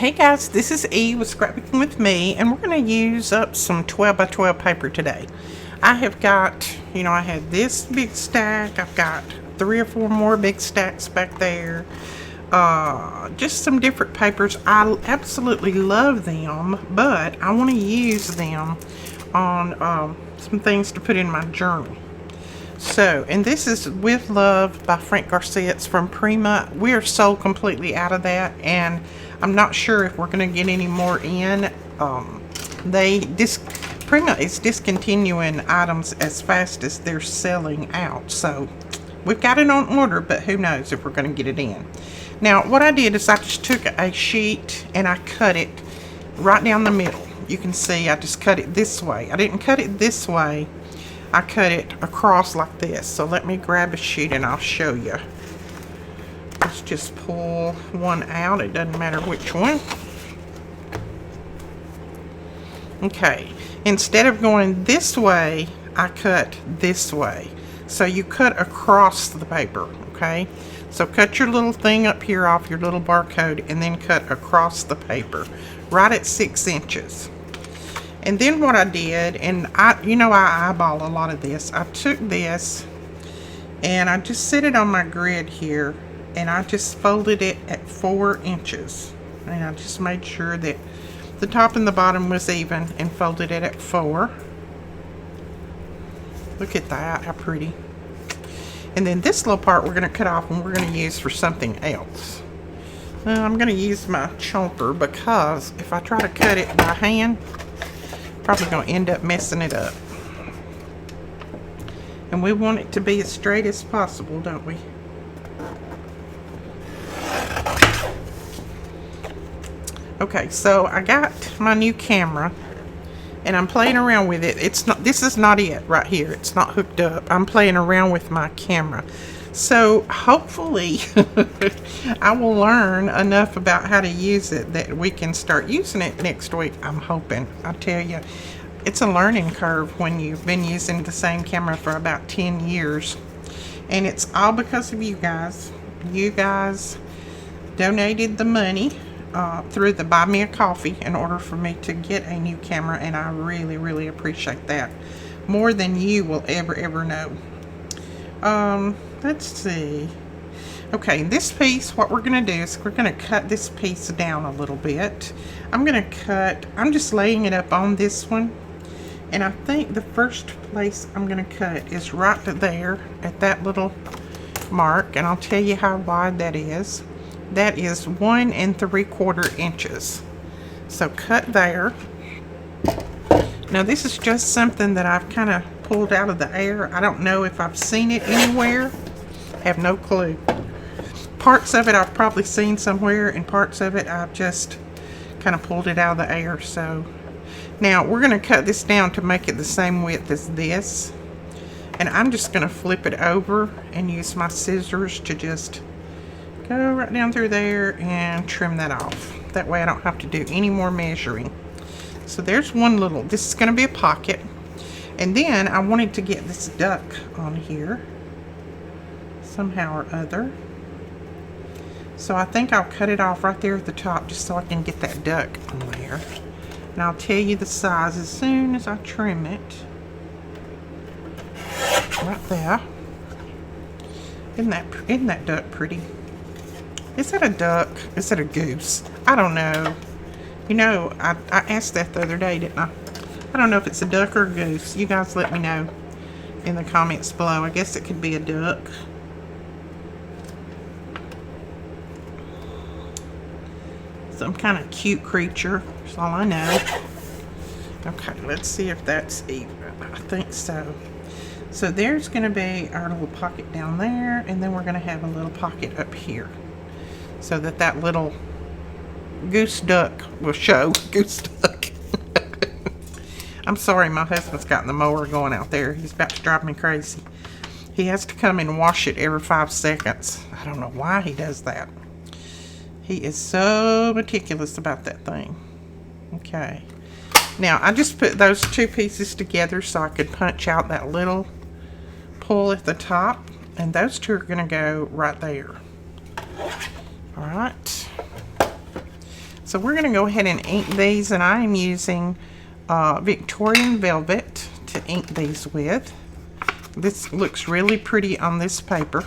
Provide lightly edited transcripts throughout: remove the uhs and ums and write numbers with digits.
Hey guys, this is E with Scrapbooking with Me, and we're going to use up some 12 by 12 paper today. I have got, I had this big stack. I've got 3 or 4 more big stacks back there. Just some different papers. I absolutely love them, but I want to use them on some things to put in my journal. So, and this is With Love by Frank Garcia. It's from Prima. We are sold completely out of that, and I'm not sure if we're going to get any more in. Prima is discontinuing items as fast as they're selling out. So, we've got it on order, but who knows if we're going to get it in. Now, what I did is I just took a sheet and I cut it right down the middle. You can see I just cut it this way. I didn't cut it this way. I cut it across like this. So let me grab a sheet and I'll show you. Let's just pull one out. It doesn't matter which one. Okay. Instead of going this way, I cut this way. So you cut across the paper, okay? So cut your little thing up here off your little barcode and then cut across the paper right at 6 inches. And then what I did, and I eyeball a lot of this. I took this and I just set it on my grid here and I just folded it at 4 inches. And I just made sure that the top and the bottom was even and folded it at 4. Look at that, how pretty. And then this little part we're going to cut off and we're going to use for something else. I'm going to use my chomper because if I try to cut it by hand, probably going to end up messing it up. And we want it to be as straight as possible, don't we? Okay, so I got my new camera and I'm playing around with it. This is not it right here. It's not hooked up. I'm playing around with my camera. So hopefully I will learn enough about how to use it that we can start using it next week. I'm hoping. I tell you, it's a learning curve when you've been using the same camera for about 10 years. And it's all because of you guys. You guys donated the money through the Buy Me a Coffee in order for me to get a new camera, and I really, really appreciate that. More than you will ever know. Let's see. Okay, this piece, what we're going to do is we're going to cut this piece down a little bit. I'm just laying it up on this one. And I think the first place I'm going to cut is right there at that little mark. And I'll tell you how wide that is. That is 1 3/4 inches. So cut there. Now this is just something that I've kind of pulled out of the air. I don't know if I've seen it anywhere. Have no clue. Parts of it I've probably seen somewhere, and parts of it I've just kind of pulled it out of the air. So now we're going to cut this down to make it the same width as this, and I'm just going to flip it over and use my scissors to just go right down through there and trim that off. That way I don't have to do any more measuring. So there's one little, this is going to be a pocket. And then I wanted to get this duck on here somehow or other. So I think I'll cut it off right there at the top just so I can get that duck on there. And I'll tell you the size as soon as I trim it. Right there. Isn't that duck pretty? Is that a duck? Is that a goose? I don't know. I asked that the other day, didn't I? I don't know if it's a duck or a goose. You guys let me know in the comments below. I guess it could be a duck. Some kind of cute creature. That's all I know. Okay, let's see if that's even. I think so. So there's going to be our little pocket down there, and then we're going to have a little pocket up here. So that little goose duck will show. Goose duck. I'm sorry, my husband's got the mower going out there. He's about to drive me crazy. He has to come and wash it every 5 seconds. I don't know why he does that. He is so meticulous about that thing. Okay. Now, I just put those 2 pieces together so I could punch out that little pull at the top. And those 2 are going to go right there. Alright. So we're going to go ahead and ink these, and I am using Victorian Velvet to ink these with. This looks really pretty on this paper.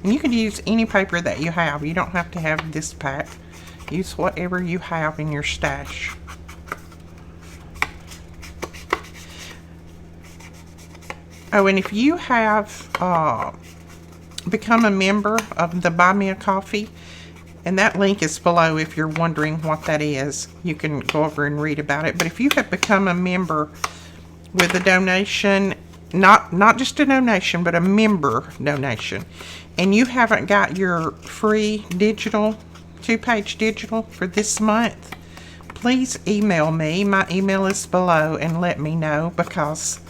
And you can use any paper that you have. You don't have to have this pack. Use whatever you have in your stash. Oh, and if you have become a member of the Buy Me a Coffee, and that link is below if you're wondering what that is, you can go over and read about it. But if you have become a member with a donation, not just a donation, but a member donation, and you haven't got your free digital, 2-page digital for this month, please email me. My email is below, and let me know, because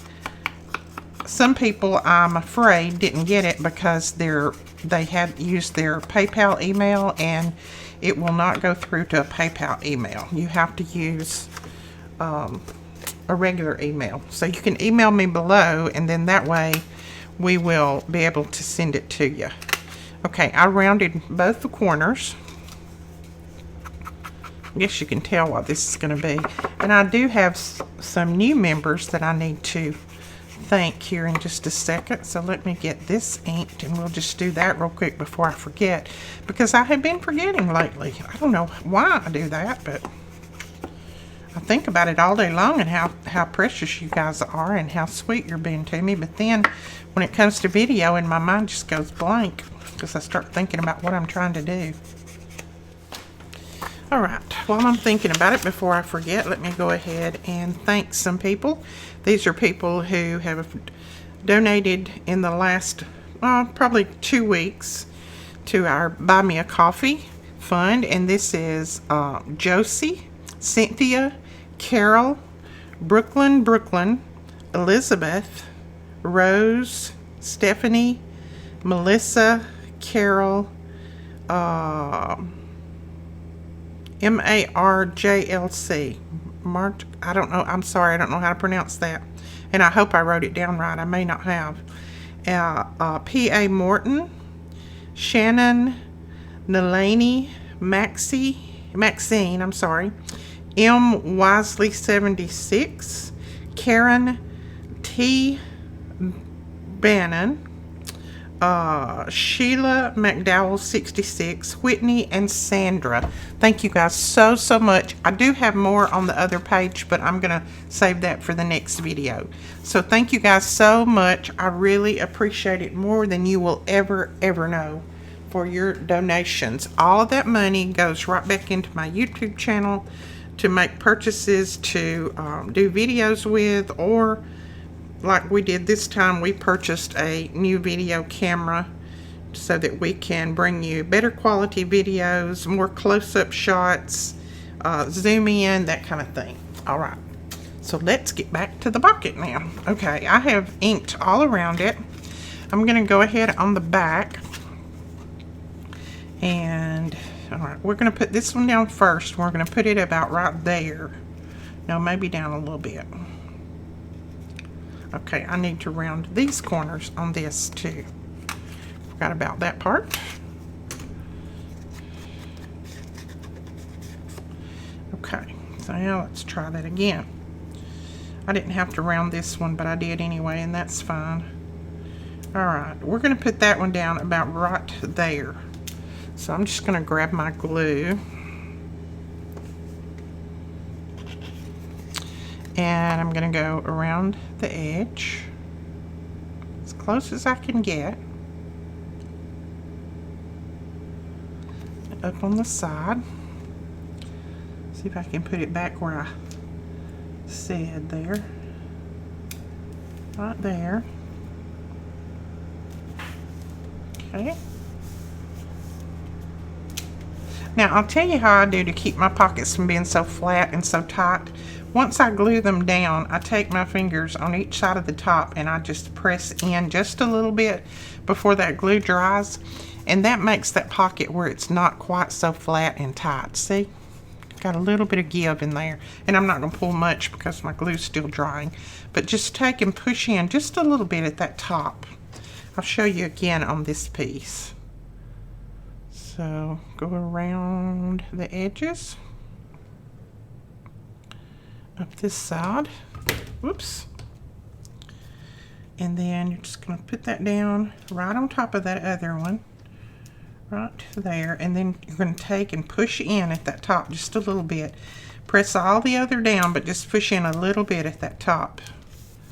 some people, I'm afraid, didn't get it because they had used their PayPal email, and it will not go through to a PayPal email. You have to use a regular email. So you can email me below, and then that way we will be able to send it to you. Okay, I rounded both the corners. I guess you can tell what this is going to be. And I do have some new members that I need to thank here in just a second. So let me get this inked, and we'll just do that real quick before I forget, because I have been forgetting lately. I don't know why I do that, but I think about it all day long, and how precious you guys are and how sweet you're being to me. But then when it comes to video, and my mind just goes blank because I start thinking about what I'm trying to do. All right, while I'm thinking about it, before I forget, let me go ahead and thank some people. These are people who have donated in the last, probably 2 weeks to our Buy Me a Coffee fund. And this is Josie, Cynthia, Carol, Brooklyn, Elizabeth, Rose, Stephanie, Melissa, Carol, MARJLC. I don't know. I'm sorry. I don't know how to pronounce that. And I hope I wrote it down right. I may not have. P.A. Morton, Shannon, Nalani, Maxine, I'm sorry. M. Wisely 76, Karen T. Bannon, Sheila McDowell 66, Whitney, and Sandra. Thank you guys so much. I do have more on the other page, but I'm gonna save that for the next video. So thank you guys so much. I really appreciate it more than you will ever know for your donations. All of that money goes right back into my YouTube channel to make purchases, to do videos with, or like we did this time, we purchased a new video camera so that we can bring you better quality videos, more close-up shots, zoom in, that kind of thing. All right, so let's get back to the bucket now. Okay, I have inked all around it. I'm going to go ahead on the back, and all right, we're going to put this one down first. We're going to put it about right there. No, maybe down a little bit. Okay, I need to round these corners on this too. Forgot about that part. Okay, so now let's try that again. I didn't have to round this one, but I did anyway, and that's fine. All right, we're going to put that one down about right there. So I'm just going to grab my glue. And I'm going to go around the edge as close as I can get. Up on the side. See if I can put it back where I said there. Right there. Okay. Now I'll tell you how I do to keep my pockets from being so flat and so tight. Once I glue them down, I take my fingers on each side of the top and I just press in just a little bit before that glue dries. And that makes that pocket where it's not quite so flat and tight. See? Got a little bit of give in there. And I'm not going to pull much because my glue's still drying. But just take and push in just a little bit at that top. I'll show you again on this piece. So go around the edges. up this side. Whoops. And then you're just going to put that down right on top of that other one. Right there. And then you're going to take and push in at that top just a little bit. Press all the other down, but just push in a little bit at that top.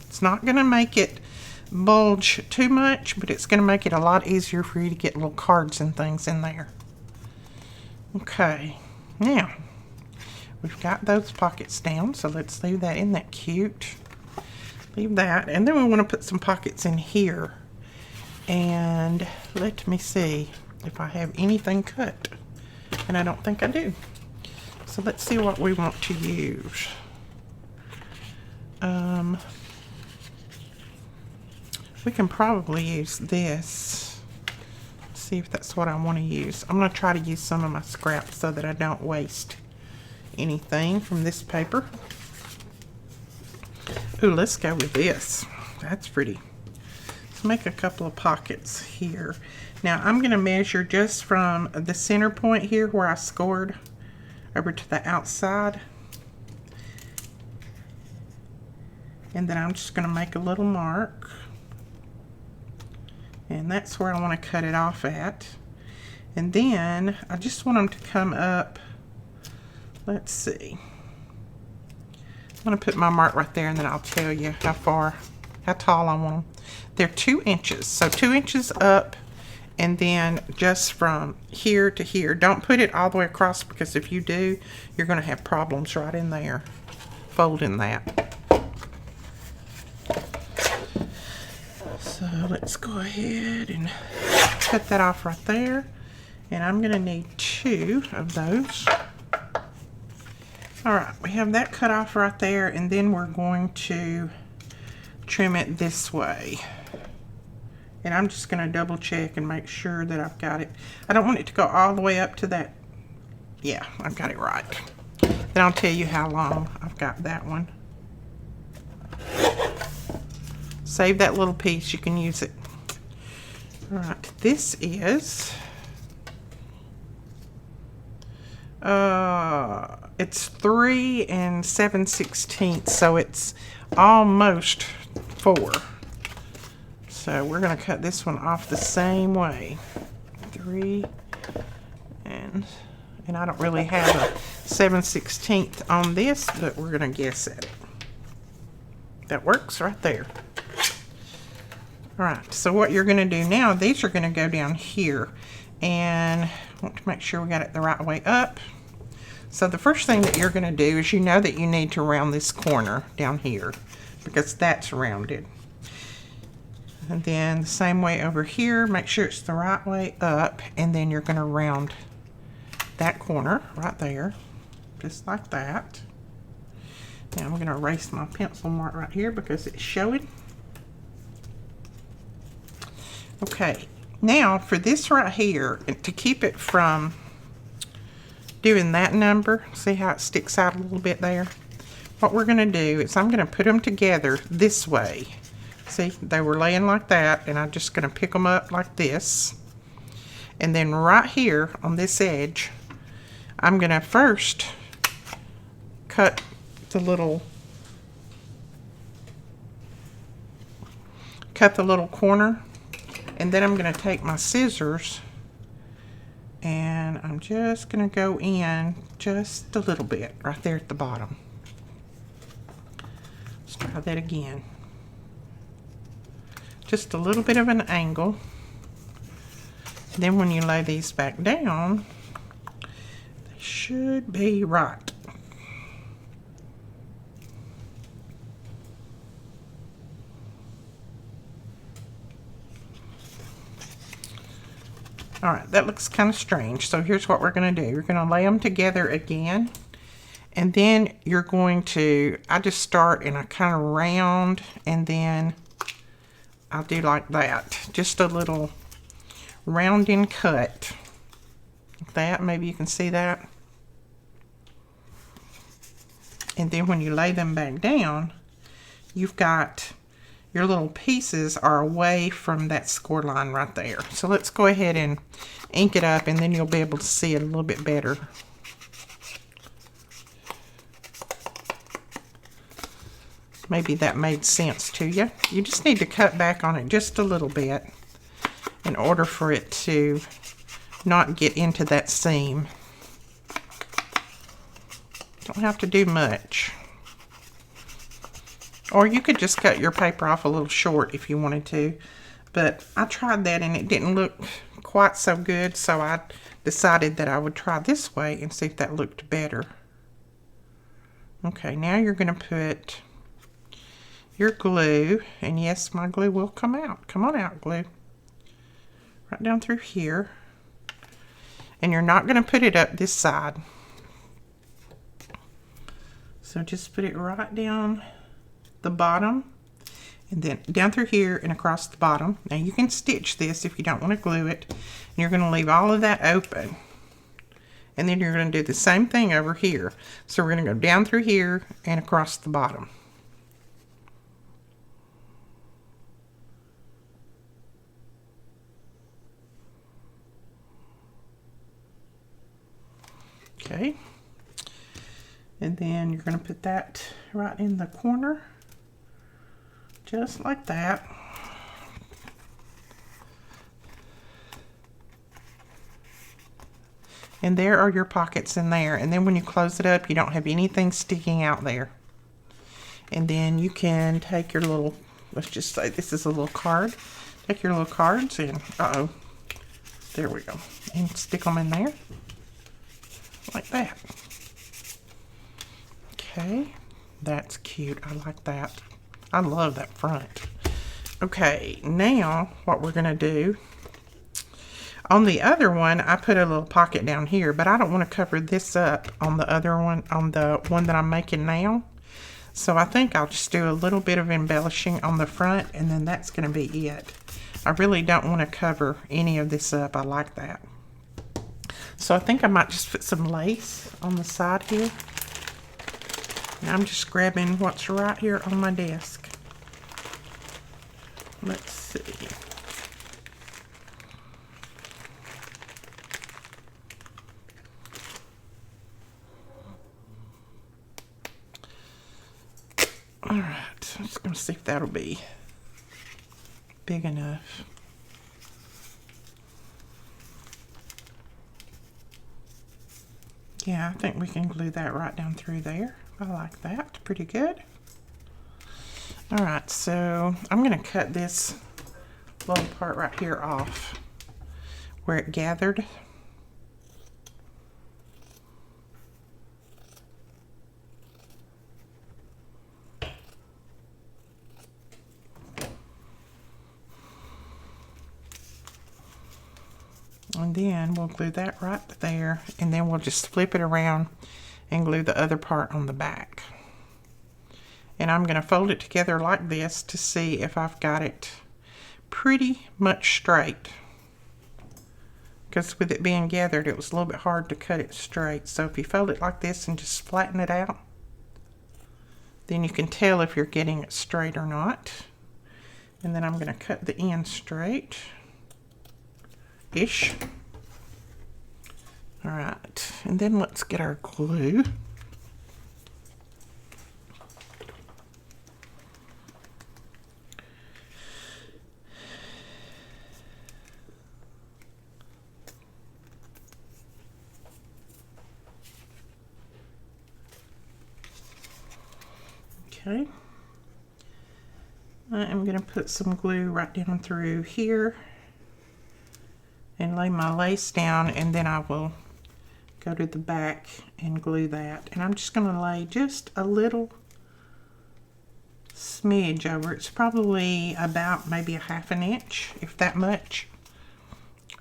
It's not going to make it bulge too much, but it's going to make it a lot easier for you to get little cards and things in there. Okay, now we've got those pockets down, so let's leave that. Isn't that cute? Leave that, and then we want to put some pockets in here. And let me see if I have anything cut, and I don't think I do. So let's see what we want to use. We can probably use this. Let's see if that's what I want to use. I'm going to try to use some of my scraps so that I don't waste anything from this paper. Ooh, let's go with this. That's pretty. Let's make a couple of pockets here. Now I'm going to measure just from the center point here where I scored over to the outside. And then I'm just going to make a little mark. And that's where I want to cut it off at. And then I just want them to come up. Let's see. I'm going to put my mark right there, and then I'll tell you how tall I want them. They're 2 inches. So 2 inches up, and then just from here to here. Don't put it all the way across, because if you do, you're going to have problems right in there folding that. So let's go ahead and cut that off right there. And I'm going to need 2 of those. Alright, we have that cut off right there, and then we're going to trim it this way. And I'm just going to double check and make sure that I've got it. I don't want it to go all the way up to that. Yeah, I've got it right. Then I'll tell you how long I've got that one. Save that little piece, you can use it. Alright, this is it's 3 7/16, so it's almost 4. So we're going to cut this one off the same way. 3 and I don't really have a 7/16 on this, but we're going to guess at it. That works right there. Alright, so what you're going to do now, these are going to go down here, and I want to make sure we got it the right way up. So the first thing that you're going to do is, you know that you need to round this corner down here, because that's rounded. And then the same way over here, make sure it's the right way up, and then you're going to round that corner right there, just like that. Now I'm going to erase my pencil mark right here because it's showing. Okay, now for this right here, to keep it from doing that number, see how it sticks out a little bit there? What we're going to do is I'm going to put them together this way. See, they were laying like that, and I'm just going to pick them up like this. And then right here on this edge, I'm going to first cut the little corner. And then I'm going to take my scissors, and I'm just going to go in just a little bit right there at the bottom. Let's try that again. Just a little bit of an angle. Then when you lay these back down, they should be right. Alright, that looks kind of strange. So here's what we're going to do. We're going to lay them together again. And then you're going to, I just start and I kind of round, and then I'll do like that. Just a little rounding cut. Like that. Maybe you can see that. And then when you lay them back down, you've got your little pieces are away from that score line right there. So let's go ahead and ink it up, and then you'll be able to see it a little bit better. maybe that made sense to you. You just need to cut back on it just a little bit in order for it to not get into that seam. Don't have to do much. Or you could just cut your paper off a little short if you wanted to. But I tried that and it didn't look quite so good, so I decided that I would try this way and see if that looked better. Okay, now you're going to put your glue, and yes, my glue will come out. Come on out, glue. Right down through here. And you're not going to put it up this side. So just put it right down the bottom, and then down through here and across the bottom. Now you can stitch this if you don't want to glue it. And you're going to leave all of that open. And then you're going to do the same thing over here. So we're going to go down through here and across the bottom. Okay. And then you're going to put that right in the corner. Just like that. And there are your pockets in there. And then when you close it up, you don't have anything sticking out there. And then you can take your little, let's just say this is a little card. Take your little cards and, there we go. And stick them in there. Like that. Okay. That's cute. I like that. I love that front. Okay, now what we're going to do, on the other one, I put a little pocket down here, but I don't want to cover this up on the other one, on the one that I'm making now. So I think I'll just do a little bit of embellishing on the front, and then that's going to be it. I really don't want to cover any of this up. I like that. So I think I might just put some lace on the side here. And I'm just grabbing what's right here on my desk. Let's see. All right, I'm just going to see if that'll be big enough. Yeah, I think we can glue that right down through there. I like that. Pretty good. All right, so I'm going to cut this little part right here off where it gathered. And then we'll glue that right there, and then we'll just flip it around and glue the other part on the back. And I'm going to fold it together like this to see if I've got it pretty much straight. Because with it being gathered, it was a little bit hard to cut it straight. So if you fold it like this and just flatten it out, then you can tell if you're getting it straight or not. And then I'm going to cut the end straight-ish. All right, and then let's get our glue. Okay, I'm going to put some glue right down through here and lay my lace down, and then I will go to the back and glue that. And I'm just going to lay just a little smidge over. It's probably about maybe a ½ inch, if that much,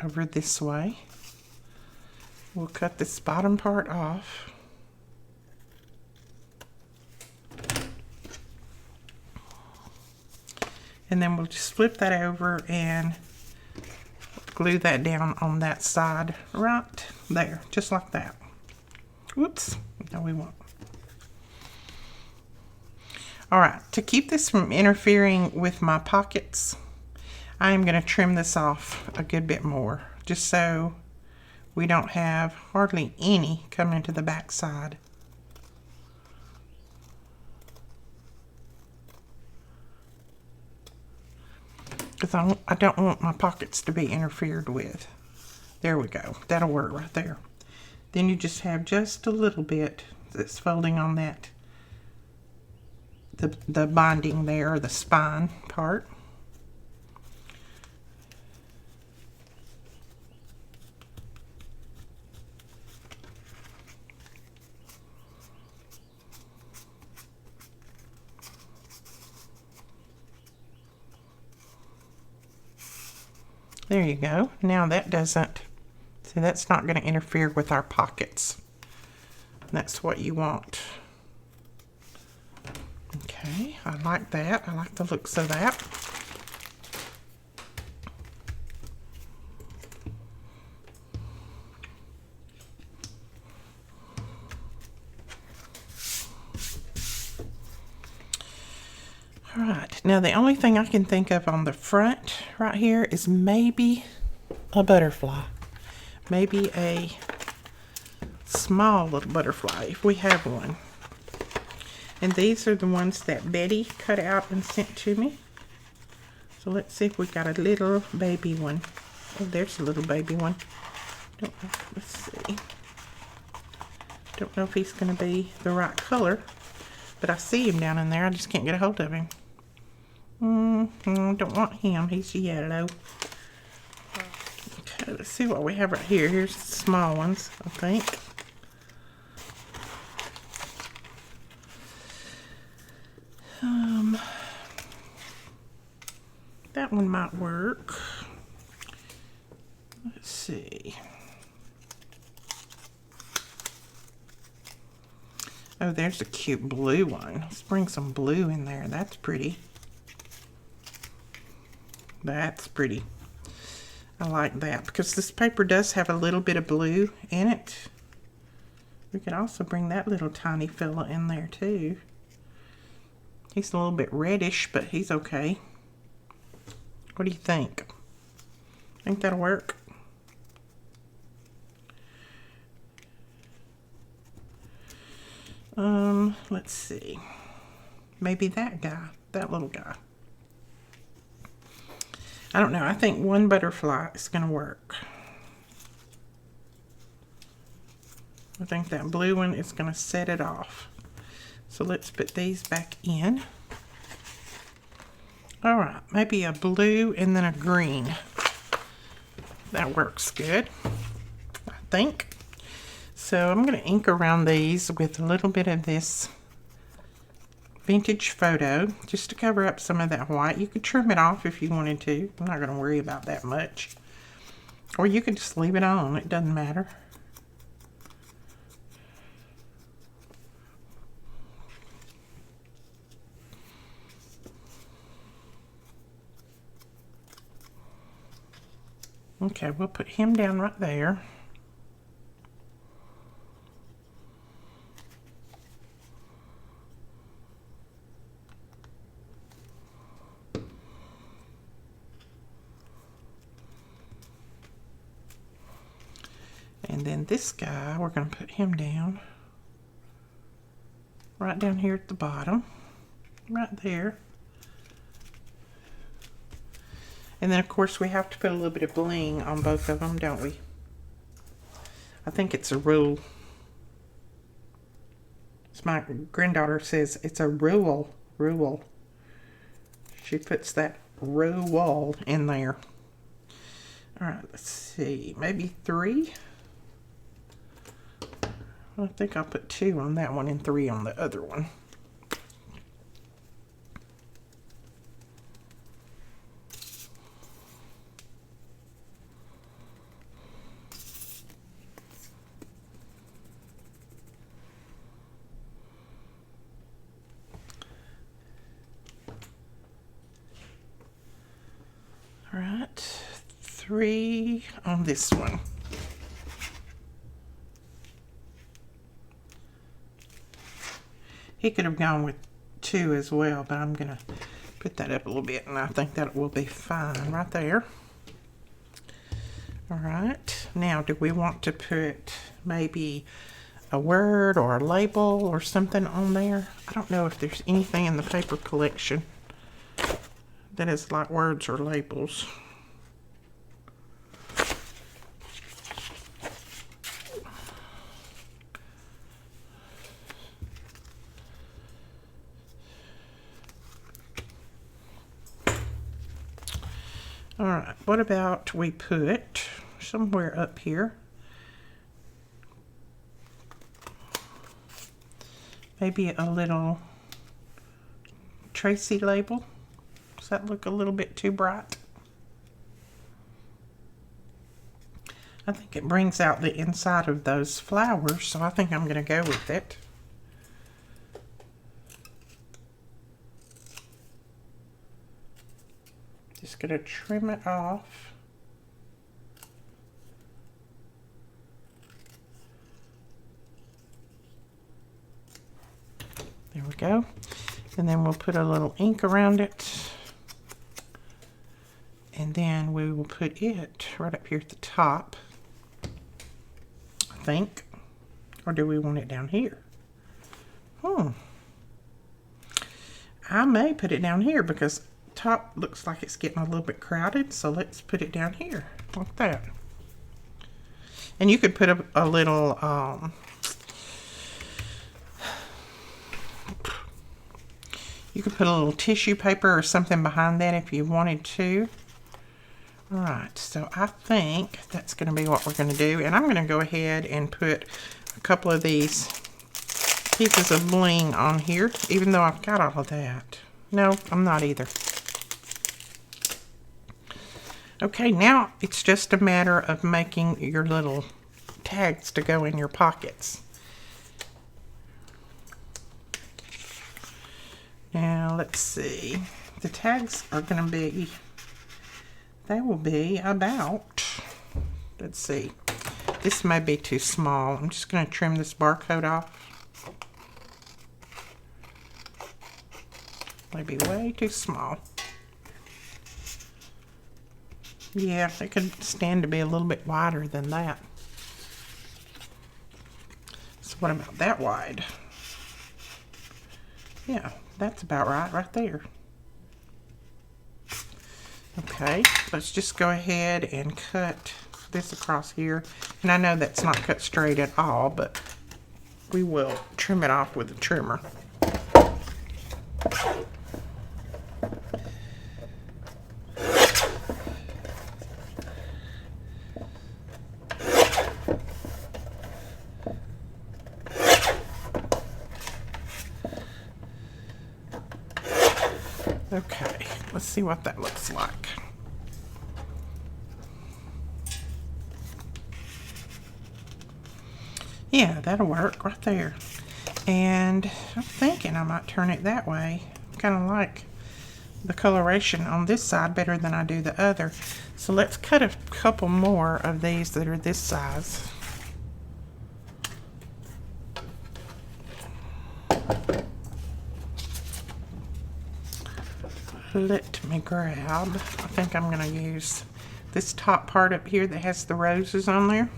over this way. We'll cut this bottom part off. And then we'll just flip that over and glue that down on that side right there, just like that. Whoops, no we won't. All right, to keep this from interfering with my pockets, I am going to trim this off a good bit more, just so we don't have hardly any coming to the back side. because I don't want my pockets to be interfered with. There we go. That'll work right there. Then you just have just a little bit that's folding on that, the binding there, the spine part. There you go. Now that doesn't, see, that's not going to interfere with our pockets. That's what you want. Okay, I like that. I like the looks of that. All right, now the only thing I can think of on the front right here is maybe a butterfly. Maybe a small little butterfly, if we have one. And these are the ones that Betty cut out and sent to me. So let's see if we got a little baby one. Oh, there's a little baby one. Don't know, let's see. Don't know if he's going to be the right color, but I see him down in there. I just can't get a hold of him. Don't want him. He's yellow. Okay, let's see what we have right here. Here's the small ones, I think. That one might work. Let's see. Oh, there's a cute blue one. Let's bring some blue in there. That's pretty. That's pretty. I like that because this paper does have a little bit of blue in it. We could also bring that little tiny fella in there too. He's a little bit reddish, but he's okay. What do you think? Think that'll work? Let's see. Maybe that guy, that little guy. I don't know. I think one butterfly is going to work. I think that blue one is going to set it off. So let's put these back in. All right, maybe a blue and then a green. That works good, I think. So I'm going to ink around these with a little bit of this vintage photo just to cover up some of that white. You could trim it off if you wanted to. I'm not going to worry about that much. Or you could just leave it on. It doesn't matter. Okay, we'll put him down right there. And then this guy, we're going to put him down. Right down here at the bottom. Right there. And then, of course, we have to put a little bit of bling on both of them, don't we? I think it's a rule. As my granddaughter says, it's a rule. Rule. She puts that rule in there. All right, let's see. Maybe 3. I think I'll put 2 on that one and 3 on the other one. All right, 3 on this one. He could have gone with 2 as well, but I'm going to put that up a little bit, and I think that will be fine right there. All right, now do we want to put maybe a word or a label or something on there? I don't know if there's anything in the paper collection that is like words or labels. All right, what about we put somewhere up here, maybe a little Tracy label? Does that look a little bit too bright? I think it brings out the inside of those flowers, so I think I'm going to go with it. Just going to trim it off. There we go. And then we'll put a little ink around it. And then we will put it right up here at the top, I think. Or do we want it down here? I may put it down here because top looks like it's getting a little bit crowded, so let's put it down here like that. And you could put a little you could put a little tissue paper or something behind that if you wanted to. All right, so I think that's going to be what we're going to do, and I'm going to go ahead and put a couple of these pieces of bling on here, even though I've got all of that. No, I'm not either. Okay, now it's just a matter of making your little tags to go in your pockets. Now, let's see. The tags are going to be, they will be about, let's see. This may be too small. I'm just going to trim this barcode off. Maybe way too small. Yeah, it could stand to be a little bit wider than that. So what about that wide? Yeah, that's about right there. Okay, let's just go ahead and cut this across here. And I know that's not cut straight at all, but we will trim it off with a trimmer. Okay, let's see what that looks like. Yeah, that'll work right there. And I'm thinking I might turn it that way. Kind of like the coloration on this side better than I do the other. So let's cut a couple more of these that are this size. Let me grab, I think I'm going to use this top part up here that has the roses on there.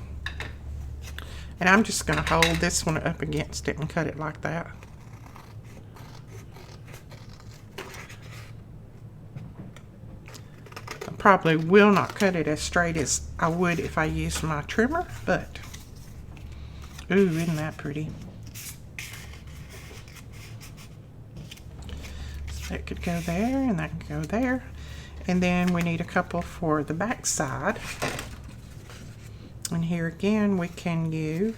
And I'm just going to hold this one up against it and cut it like that. I probably will not cut it as straight as I would if I used my trimmer, but ooh, isn't that pretty? That could go there, and that could go there. And then we need a couple for the back side. And here again, we can use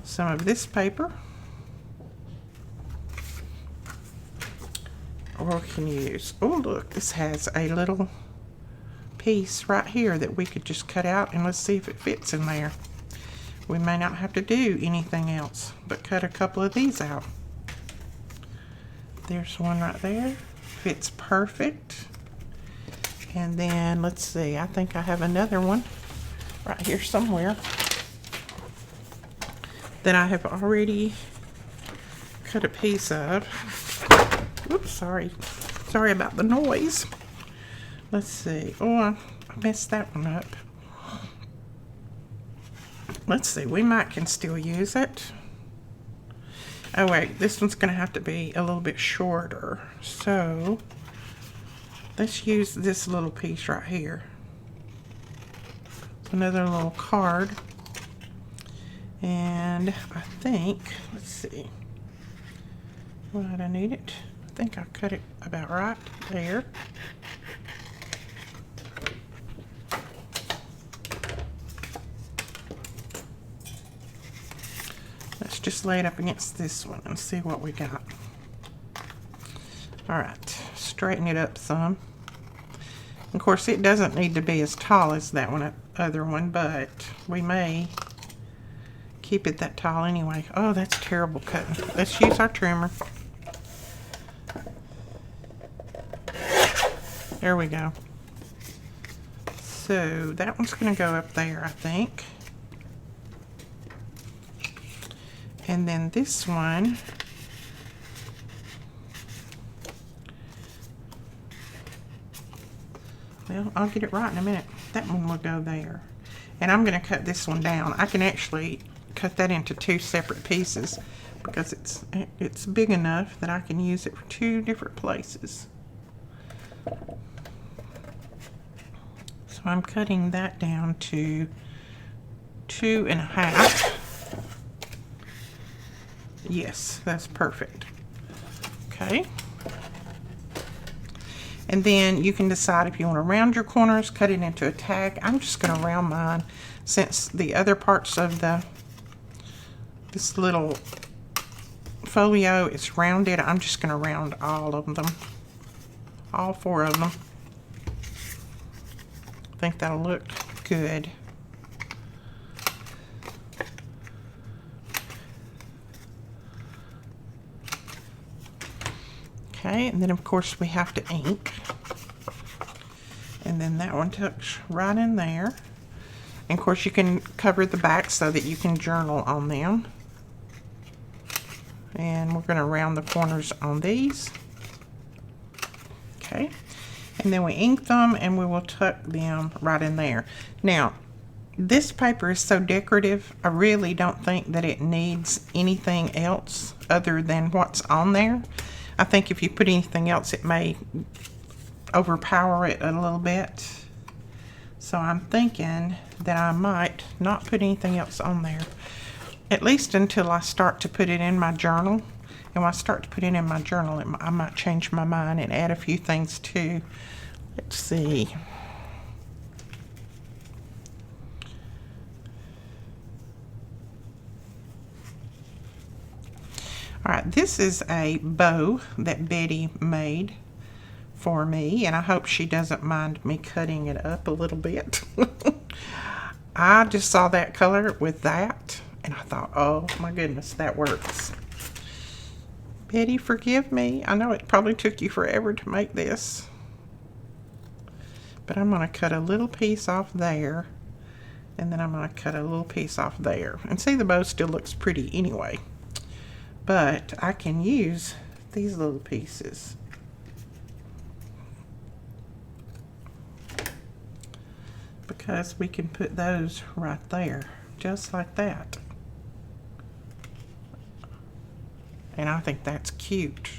some of this paper. Or we can use, oh look, this has a little piece right here that we could just cut out, and let's see if it fits in there. We may not have to do anything else, but cut a couple of these out. There's one right there. Fits perfect. And then, let's see, I think I have another one right here somewhere that I have already cut a piece of. Oops, sorry. Sorry about the noise. Let's see. Oh, I messed that one up. Let's see, we might can still use it. Oh wait, this one's going to have to be a little bit shorter. So, let's use this little piece right here. Another little card. And I think, let's see, what I need it. I think I cut it about right there. Let's just lay it up against this one and see what we got. All right, straighten it up some. Of course, it doesn't need to be as tall as that one, other one, but we may keep it that tall anyway. Oh, that's terrible cutting. Let's use our trimmer. There we go. So that one's going to go up there, I think. And then this one, well, I'll get it right in a minute. That one will go there. And I'm going to cut this one down. I can actually cut that into 2 separate pieces because it's big enough that I can use it for 2 different places. So I'm cutting that down to 2.5. Yes, that's perfect. Okay. And then you can decide if you want to round your corners, cut it into a tag. I'm just going to round mine since the other parts of this little folio is rounded. I'm just going to round all of them, all 4 of them. I think that'll look good. Okay, and then of course we have to ink. And then that one tucks right in there. And of course you can cover the back so that you can journal on them. And we're going to round the corners on these. Okay, and then we ink them and we will tuck them right in there. Now, this paper is so decorative, I really don't think that it needs anything else other than what's on there. I think if you put anything else, it may overpower it a little bit. So I'm thinking that I might not put anything else on there, at least until I start to put it in my journal. And when I start to put it in my journal, I might change my mind and add a few things too. Let's see. Alright, this is a bow that Betty made for me, and I hope she doesn't mind me cutting it up a little bit. I just saw that color with that, and I thought, oh my goodness, that works. Betty, forgive me. I know it probably took you forever to make this. But I'm going to cut a little piece off there, and then I'm going to cut a little piece off there. And see, the bow still looks pretty anyway. But I can use these little pieces. Because we can put those right there, just like that. And I think that's cute.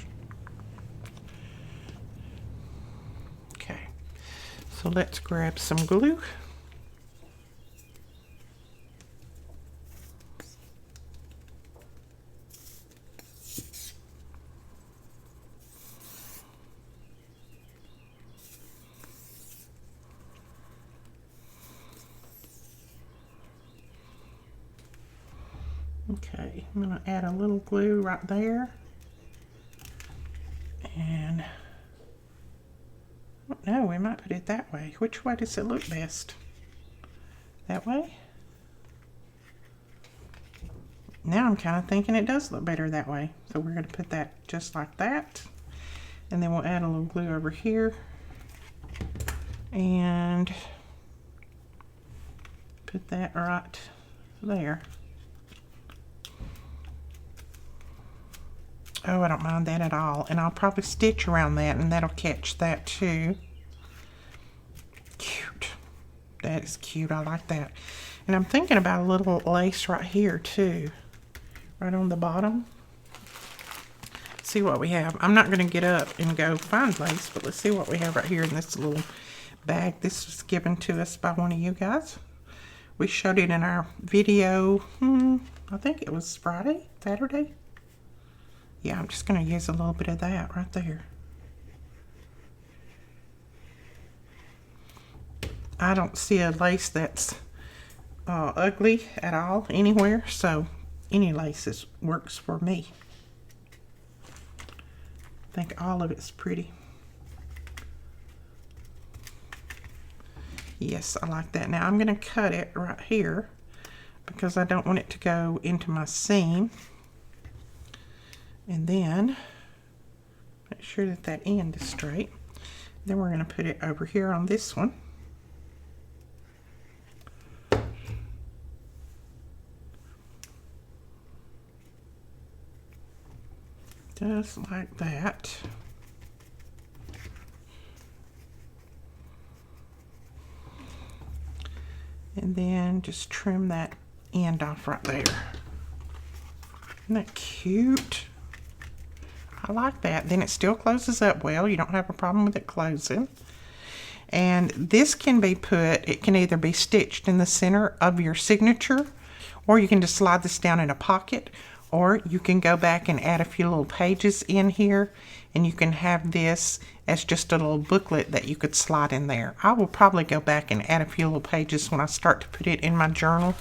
Okay, so let's grab some glue. Okay, I'm going to add a little glue right there. And, no, we might put it that way. Which way does it look best? That way? Now I'm kind of thinking it does look better that way. So we're going to put that just like that. And then we'll add a little glue over here. And put that right there. Oh, I don't mind that at all. And I'll probably stitch around that, and that'll catch that too. Cute. That is cute. I like that. And I'm thinking about a little lace right here too. Right on the bottom. see what we have. I'm not going to get up and go find lace, but let's see what we have right here in this little bag. This was given to us by one of you guys. We showed it in our video, I think it was Saturday. Yeah, I'm just going to use a little bit of that right there. I don't see a lace that's ugly at all anywhere, so any lace works for me. I think all of it's pretty. Yes, I like that. Now I'm going to cut it right here because I don't want it to go into my seam. And then make sure that that end is straight. Then we're going to put it over here on this one. Just like that. And then just trim that end off right there. Isn't that cute? I like that. Then it still closes up well. You don't have a problem with it closing. And this can be put, it can either be stitched in the center of your signature, or you can just slide this down in a pocket, or you can go back and add a few little pages in here, and you can have this as just a little booklet that you could slide in there. I will probably go back and add a few little pages when I start to put it in my journal.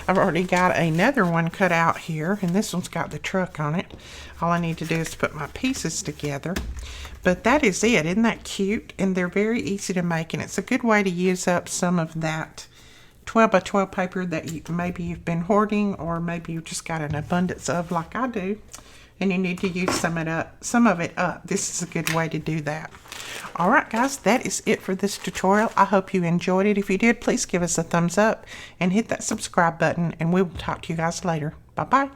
I've already got another one cut out here, and this one's got the truck on it. All I need to do is put my pieces together. But that is it. Isn't that cute? And they're very easy to make, and it's a good way to use up some of that 12 by 12 paper that maybe you've been hoarding, or maybe you've just got an abundance of like I do, and you need to use some of it up. This is a good way to do that. All right, guys, that is it for this tutorial. I hope you enjoyed it. If you did, please give us a thumbs up and hit that subscribe button, and we will talk to you guys later. Bye-bye.